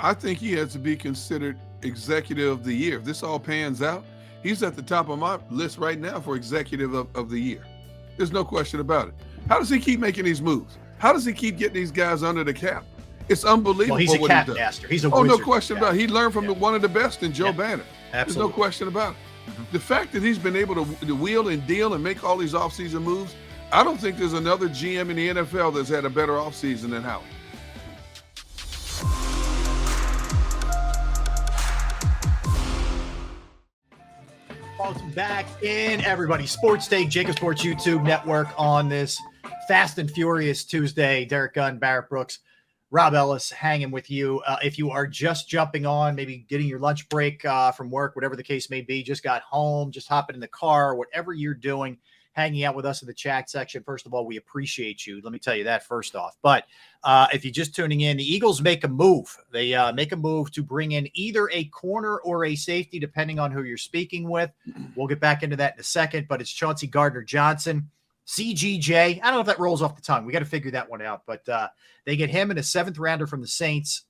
I think he has to be considered executive of the year. If this all pans out, he's at the top of my list right now for executive of the year. There's no question about it. How does he keep making these moves? How does he keep getting these guys under the cap? It's unbelievable. Well, he's a what cap he does. master. He's a no wizard. question about it. He learned from one of the best in Joe Banner. Absolutely. There's no question about it. The fact that he's been able to wheel and deal and make all these offseason moves, I don't think there's another GM in the NFL that's had a better offseason than Howie. Welcome back in, everybody. Sports Take, JAKIB Sports YouTube Network on this Fast and Furious Tuesday. Derek Gunn, Barrett Brooks, Rob Ellis hanging with you. If you are just jumping on, maybe getting your lunch break from work, whatever the case may be, just got home, just hopping in the car, whatever you're doing, hanging out with us in the chat section. First of all, we appreciate you. Let me tell you that first off. But if you're just tuning in, the Eagles make a move. They make a move to bring in either a corner or a safety, depending on who you're speaking with. We'll get back into that in a second, but it's Chauncey Gardner-Johnson, CGJ. I don't know if that rolls off the tongue. We got to figure that one out. But they get him and a 7th rounder from the Saints.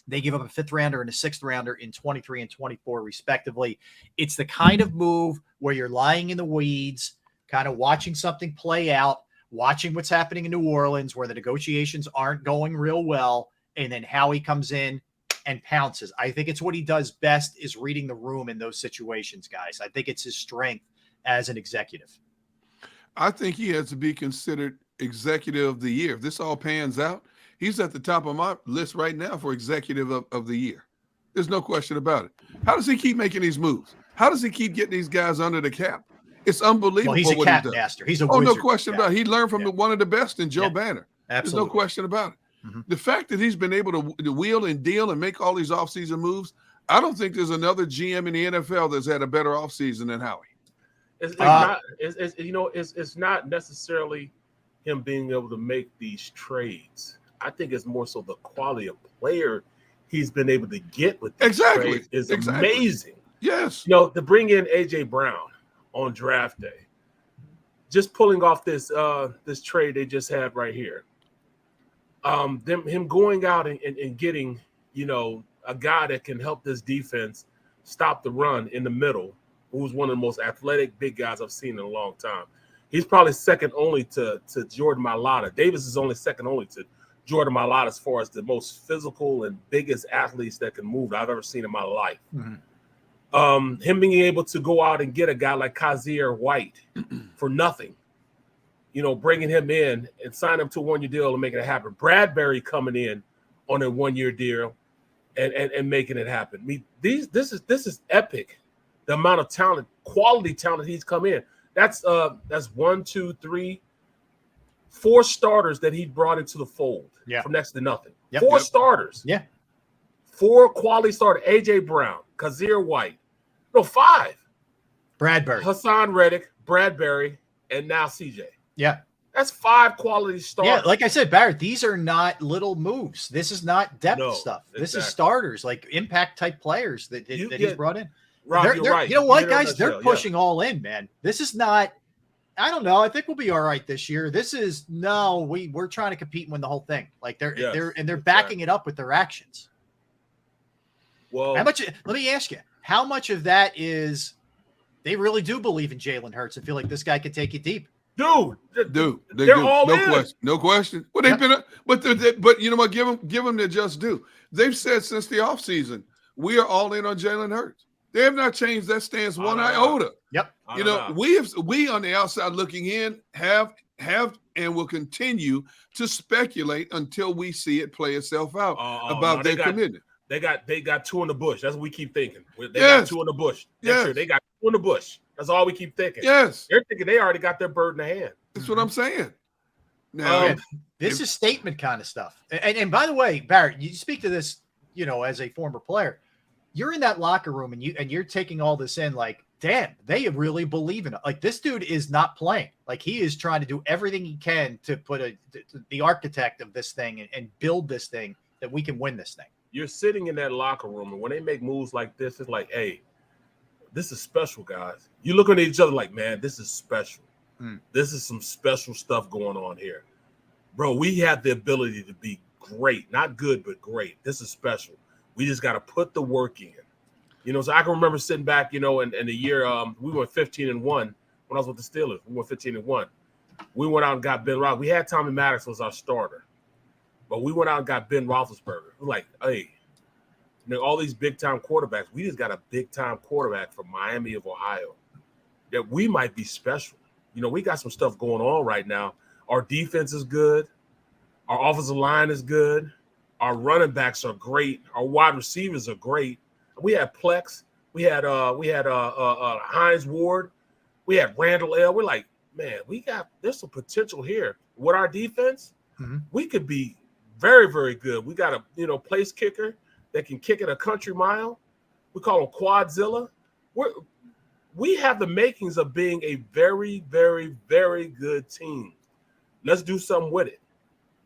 They give up a 5th rounder and a 6th rounder in 23 and 24, respectively. It's the kind of move where you're lying in the weeds, kind of watching something play out, watching what's happening in New Orleans where the negotiations aren't going real well, and then Howie comes in and pounces. I think it's what he does best is reading the room in those situations, guys. I think it's his strength as an executive. I think he has to be considered executive of the year. If this all pans out, he's at the top of my list right now for executive of the year. There's no question about it. How does he keep making these moves? How does he keep getting these guys under the cap? It's unbelievable. Well, he's a what cap he does. master. He's a wizard. No question about it. He learned from one of the best in Joe Banner. Absolutely. There's no question about it. The fact that he's been able to wheel and deal and make all these offseason moves, I don't think there's another GM in the NFL that's had a better offseason than Howie. It's not necessarily him being able to make these trades. I think it's more so the quality of player he's been able to get with these trades is amazing. Yes. To bring in A.J. Brown on draft day, just pulling off this this trade they just had right here. Him going out and getting, a guy that can help this defense stop the run in the middle, who's one of the most athletic big guys I've seen in a long time. He's probably second only to Jordan Mailata. Davis is only second only to Jordan Mailata as far as the most physical and biggest athletes that can move I've ever seen in my life. Him being able to go out and get a guy like Kazir White for nothing, bringing him in and sign him to a 1-year deal and making it happen. Bradbury coming in on a 1-year deal and making it happen. I mean, this is epic. The amount of talent, quality talent he's come in. That's 1, 2, 3, 4 starters that he brought into the fold from next to nothing. 4 starters. 4 quality starters. A.J. Brown, Kazir White. 5. Bradbury. Hassan Reddick, Bradbury, and now CJ. Yeah. That's 5 quality starters. Yeah, like I said, Barrett, these are not little moves. This is not depth stuff. This is starters, like impact-type players that he's brought in. Rob, you're right. You know what, guys? They're pushing all in, man. This is not – I don't know. I think we'll be all right this year. This is – no, we're trying to compete and win the whole thing. Like they're backing it up with their actions. Well, how much? Let me ask you, how much of that is they really do believe in Jalen Hurts and feel like this guy could take you deep? Dude, they're all in. No question. Well, they've been, but you know what? Give them their just due. They've said since the offseason, we are all in on Jalen Hurts. They have not changed that stance one iota. Yep. We on the outside looking in have and will continue to speculate until we see it play itself out about their commitment. They got 2 in the bush. That's what we keep thinking. They got 2 in the bush. That's true. They got 2 in the bush. That's all we keep thinking. Yes. They're thinking they already got their bird in the hand. That's what I'm saying. Now, this is statement kind of stuff. And by the way, Barrett, you speak to this, as a former player. You're in that locker room and you're taking all this in like, damn, they really believe in it. Like, this dude is not playing. Like, he is trying to do everything he can to put the architect of this thing and build this thing that we can win this thing. You're sitting in that locker room, and when they make moves like this, it's like, hey, this is special, guys. You look at each other like, man, this is special. This is some special stuff going on here. Bro, we have the ability to be great. Not good, but great. This is special. We just got to put the work in. You know, so I can remember sitting back, you know, in the year we went 15-1 when I was with the Steelers. We went 15-1. We went out and got Ben Roethlisberger. We had Tommy Maddox was our starter, but we went out and got Ben Roethlisberger. We're like, hey, you know, all these big time quarterbacks. We just got a big time quarterback from Miami of Ohio that we might be special. You know, we got some stuff going on right now. Our defense is good. Our offensive line is good. Our running backs are great. Our wide receivers are great. We had Plex. We had Hines Ward. We had Randall L. We're like, man, there's some potential here. With our defense, we could be very, very good. We got a place kicker that can kick it a country mile. We call him Quadzilla. We have the makings of being a very, very, very good team. Let's do something with it.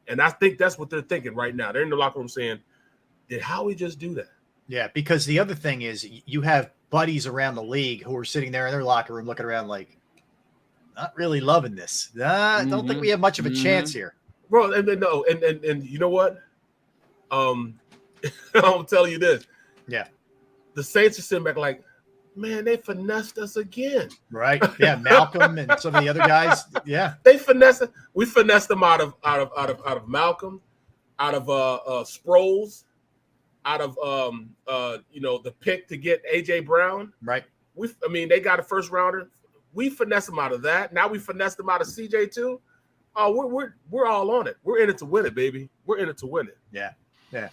And I think that's what they're thinking right now. They're in the locker room saying, did Howie just do that? Yeah, because the other thing is you have buddies around the league who are sitting there in their locker room looking around like, not really loving this. Don't think we have much of a chance here. Bro, and you know what? I'll tell you this. Yeah. The Saints are sitting back like, man, they finessed us again. Right. Yeah, Malcolm and some of the other guys. Yeah. They finessed us. We finessed them out of Malcolm, out of Sproles, out of the pick to get AJ Brown. Right. They got a first rounder. We finessed them out of that. Now we finessed them out of CJ too. Oh, we're all on it. We're in it to win it, baby. We're in it to win it. Yeah. Yeah.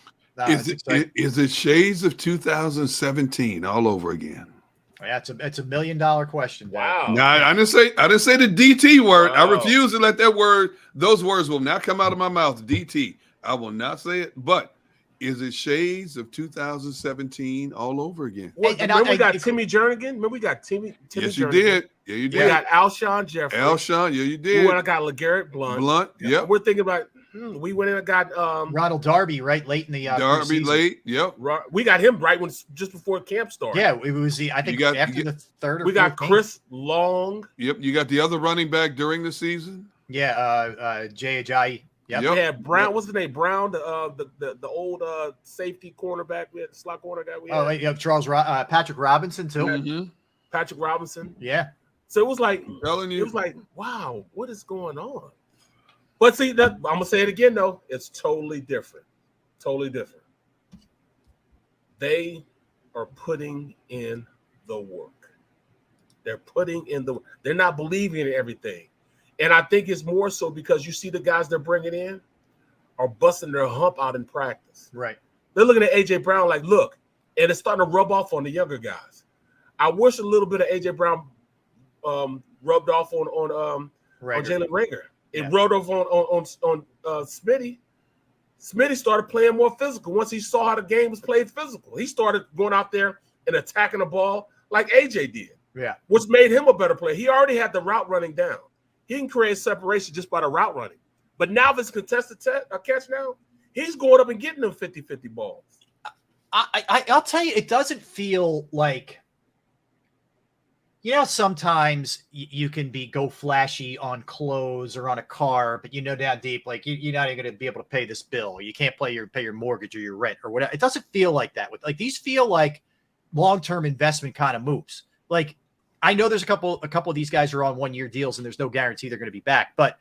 Is it shades of 2017 all over again? Yeah, it's $1 million question. Wow. No, I didn't say the DT word. Wow. I refuse to let those words will not come out of my mouth. DT. I will not say it. But is it shades of 2017 all over again? Remember we got Timmy Jernigan? Remember we got Timmy Yes, Jernigan? you did. Yeah, you did. We got Alshon Jeffrey. Alshon, yeah, you did. We went and got LeGarrette Blount. Yep. We're thinking about we went in and got Ronald Darby late in the Darby preseason. late. Yep. We got him right just before camp started. Yeah, it was after the third or we got fourth Chris Long. Yep. You got the other running back during the season. Yeah, Jay Ajayi. Yep. We had Brown. What's his name? Brown, the old safety cornerback. We had the slot corner guy. Patrick Robinson too. Mm-hmm. Patrick Robinson. Yeah. So it was like, wow, what is going on? But see, I'm gonna say it again though. It's totally different. Totally different. They are putting in the work. They're not believing in everything. And I think it's more so because you see the guys they're bringing in are busting their hump out in practice. Right. They're looking at AJ Brown like, look, and it's starting to rub off on the younger guys. I wish a little bit of AJ Brown rubbed off on Jalen Rager. It rubbed off on Smitty. Smitty started playing more physical once he saw how the game was played physical. He started going out there and attacking the ball like AJ did. Yeah. Which made him a better player. He already had the route running down. He can create separation just by the route running. But now if it's contested catch now, he's going up and getting them 50-50 balls. I'll tell you, it doesn't feel like, sometimes you can go flashy on clothes or on a car, but down deep, like you're not even going to be able to pay this bill. You can't pay your mortgage or your rent or whatever. It doesn't feel like that. These feel like long-term investment kind of moves. Like, I know there's a couple of these guys are on 1-year deals and there's no guarantee they're going to be back. But,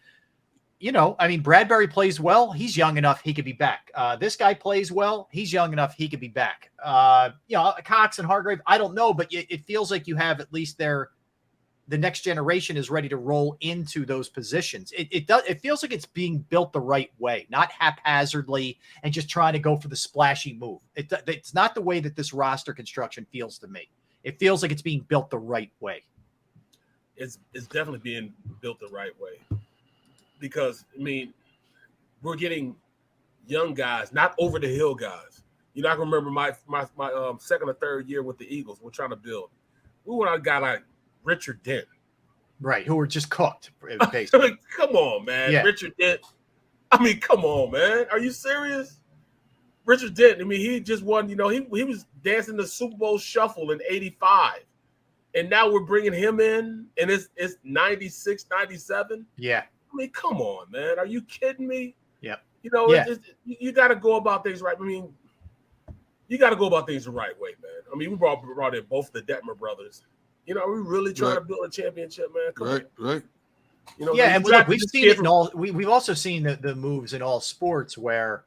Bradbury plays well. He's young enough. He could be back. This guy plays well. He's young enough. He could be back. Cox and Hargrave, I don't know, but it feels like you have at least the next generation is ready to roll into those positions. It feels like it's being built the right way, not haphazardly and just trying to go for the splashy move. It's not the way that this roster construction feels to me. It feels like it's being built the right way. It's definitely being built the right way because, we're getting young guys, not over the hill guys. I can remember my second or third year with the Eagles. We're trying to build. We went out a guy like Richard Dent. Right, who were just cooked, basically. Come on, man. Yeah. Richard Dent. Come on, man. Are you serious? Richard Dent, he just won, he was dancing the Super Bowl shuffle in 85. And now we're bringing him in, and it's 96, 97. Yeah. Come on, man. Are you kidding me? Yep. You got to go about things right. you got to go about things the right way, man. I mean, we brought in both the Detmer brothers. You know, we're really trying to build a championship, man. Right. You know, yeah, and look, we've seen it in all. We've also seen the moves in all sports where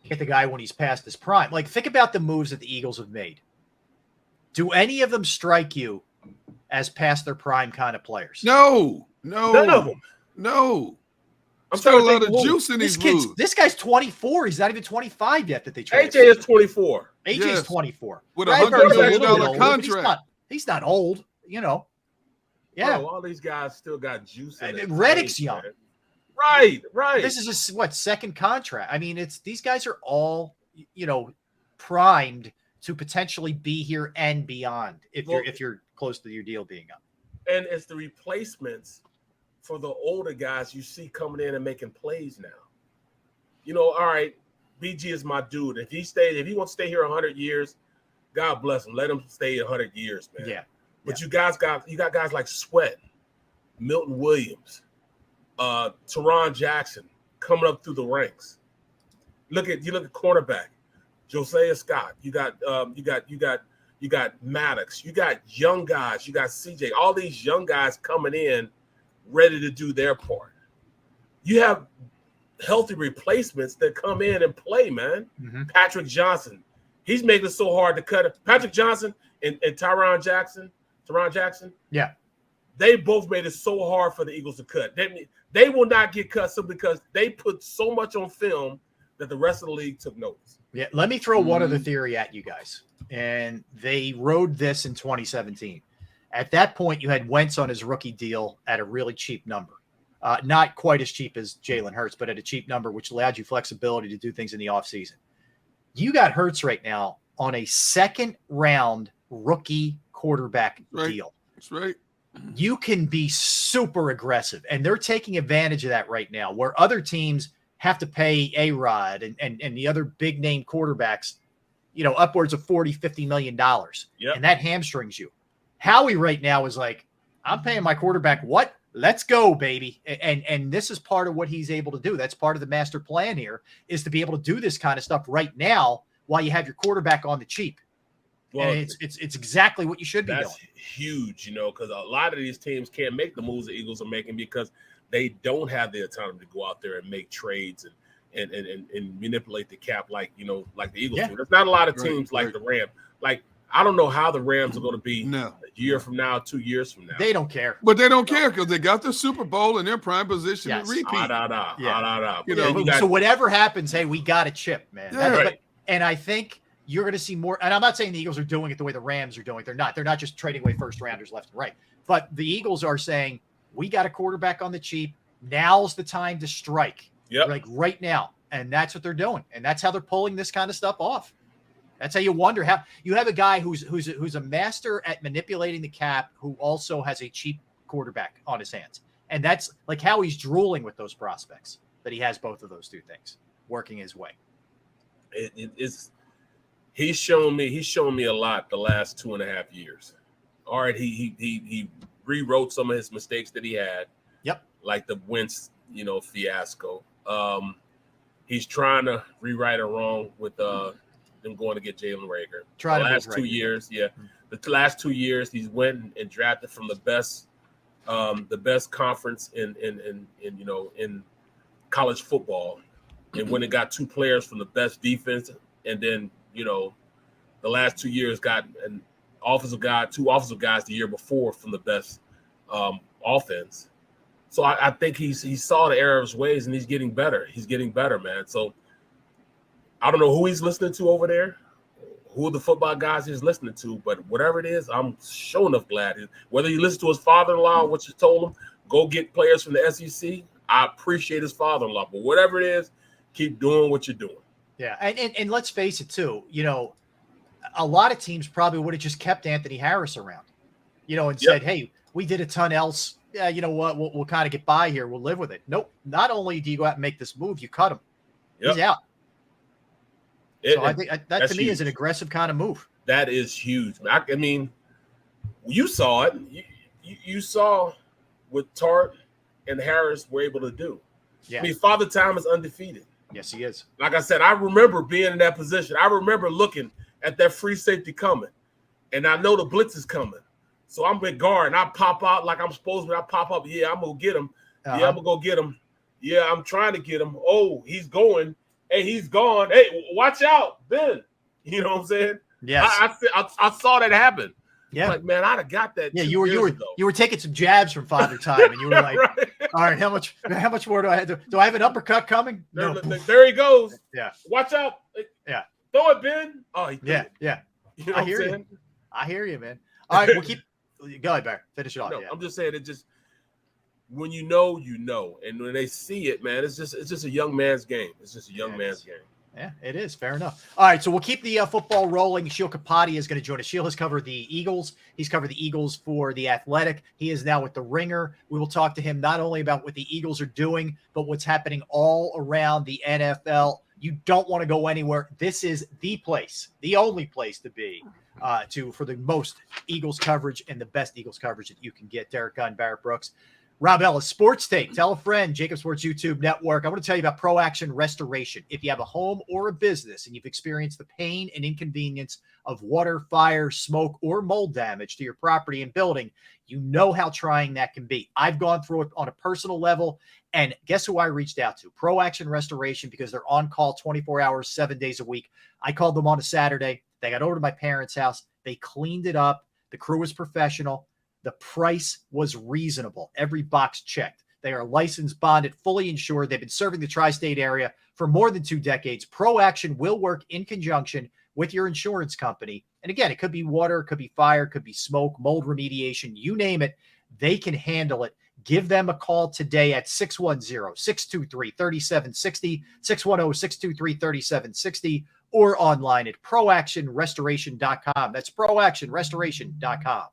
you get the guy when he's past his prime. Like, think about the moves that the Eagles have made. Do any of them strike you as past their prime kind of players? No. None of them. No. I'm Still trying a to lot of juice in these moves. This guy's 24. He's not even 25 yet that they traded. AJ is 24. AJ's Yes. 24. With a Bradbury's $100 little million bit older, but contract. He's not old, you know. Yeah. Bro, all these guys still got juice in it. Reddick's young. Man. Right. This is second contract. I mean, these guys are all, you know, primed to potentially be here and beyond if you're close to your deal being up. And it's the replacements for the older guys you see coming in and making plays now. You know, all right, BG is my dude. If he wants to stay here 100 years, God bless him. Let him stay 100 years, man. Yeah. But you got guys like Sweat, Milton Williams, Teron Jackson coming up through the ranks. You look at cornerback, Josiah Scott. You got Maddox. You got young guys. You got CJ. All these young guys coming in, ready to do their part. You have healthy replacements that come in and play, man. Mm-hmm. Patrick Johnson, he's making it so hard to cut it. Patrick Johnson and Teron Jackson, yeah, they both made it so hard for the Eagles to cut. They will not get cut simply because they put so much on film that the rest of the league took notice. Yeah, let me throw one other theory at you guys. And they rode this in 2017. At that point, you had Wentz on his rookie deal at a really cheap number. Not quite as cheap as Jalen Hurts, but at a cheap number, which allowed you flexibility to do things in the offseason. You got Hurts right now on a second-round rookie quarterback deal. That's right. You can be super aggressive, and they're taking advantage of that right now, where other teams have to pay A-Rod and the other big-name quarterbacks, you know, upwards of $40, $50 million. Yep. And that hamstrings you. Howie right now is like, I'm paying my quarterback what? Let's go, baby. And this is part of what he's able to do. That's part of the master plan here, is to be able to do this kind of stuff right now while you have your quarterback on the cheap. Well, and it's exactly what you should be doing. That's huge, you know, because a lot of these teams can't make the moves the Eagles are making because they don't have the autonomy to go out there and make trades and manipulate the cap like the Eagles do. There's not a lot of teams like the Rams. Like, I don't know how the Rams are going to be a year from now, 2 years from now. They don't care. But they don't care because they got the Super Bowl in their prime position to repeat. So whatever happens, hey, we got a chip, man. Yeah. And I think you're going to see more. And I'm not saying the Eagles are doing it the way the Rams are doing it. They're not. They're not just trading away first-rounders left and right. But the Eagles are saying, we got a quarterback on the cheap. Now's the time to strike. Yep. Like right now. And that's what they're doing. And that's how they're pulling this kind of stuff off. That's how you wonder how you have a guy who's a master at manipulating the cap, who also has a cheap quarterback on his hands. And that's like how he's drooling with those prospects, that he has both of those two things working his way. He's shown me a lot the last 2.5 years. All right, he rewrote some of his mistakes that he had. Yep. Like the Wentz, fiasco. He's trying to rewrite a wrong with them going to get Jalen Reagor. The last 2 years, the last 2 years he's went and drafted from the best conference in college football, and when it got 2 players from the best defense, and then the last 2 years got an offensive guy, 2 offensive guys the year before from the best offense. So I think he saw the error of his ways, and he's getting better. He's getting better, man. So I don't know who he's listening to over there, who the football guys he's listening to, but whatever it is, I'm sure enough glad. Whether he listens to his father-in-law, what you told him, go get players from the SEC, I appreciate his father-in-law. But whatever it is, keep doing what you're doing. Yeah, and let's face it, too. A lot of teams probably would have just kept Anthony Harris around, and said, hey, we did a ton else. Yeah, you know what? We'll kind of get by here. We'll live with it. Nope. Not only do you go out and make this move, you cut him. Yep. He's out. So I think that to me is an aggressive kind of move. That is huge. I mean, you saw it. You saw what Tart and Harris were able to do. Yeah. I mean, Father Time is undefeated. Yes, he is. Like I said, I remember being in that position. I remember looking at that free safety coming, and I know the blitz is coming. So I'm with guard, and I pop out like I'm supposed to. I pop up. Yeah, I'm going to get him. Yeah, I'm going to go get him. Yeah, I'm trying to get him. Oh, he's going. Hey, he's gone. Hey, watch out, Ben. You know what I'm saying? Yes. I saw that happen. Yeah. Like, man, I'd have got that. Yeah, 2 you years ago. were taking some jabs from Father Time, and you were like, right. all right, how much more do I have? Do I have an uppercut coming? There, No. there he goes. Yeah. Watch out. Yeah. Throw it, Ben. Oh, he Yeah. You know I what hear I'm saying? you. I hear you, man. All right, we'll keep. Go ahead, Bear. Finish it off. No, Yeah. I'm just saying it just when you know, and when they see it, man, it's just a young man's game. It's just a young man's game. Yeah, it is. Fair enough. All right, so we'll keep the football rolling. Sheil Kapati is going to join us. Sheil has covered the Eagles. He's covered the Eagles for The Athletic. He is now with The Ringer. We will talk to him not only about what the Eagles are doing, but what's happening all around the NFL. You don't want to go anywhere. This is the place, the only place to be for the most Eagles coverage and the best Eagles coverage that you can get. Derek Gunn, Barrett Brooks. Rob Ellis, Sports Take. Tell a friend, JAKIB Sports YouTube Network. I want to tell you about Pro Action Restoration. If you have a home or a business and you've experienced the pain and inconvenience of water, fire, smoke, or mold damage to your property and building, you know how trying that can be. I've gone through it on a personal level, and guess who I reached out to? Pro Action Restoration, because they're on call 24 hours, 7 days a week. I called them on a Saturday. They got over to my parents' house. They cleaned it up. The crew was professional. The price was reasonable. Every box checked. They are licensed, bonded, fully insured. They've been serving the tri-state area for more than 2 decades. Pro Action will work in conjunction with your insurance company. And again, it could be water, it could be fire, it could be smoke, mold remediation, you name it. They can handle it. Give them a call today at 610-623-3760, 610-623-3760, or online at proactionrestoration.com. That's proactionrestoration.com.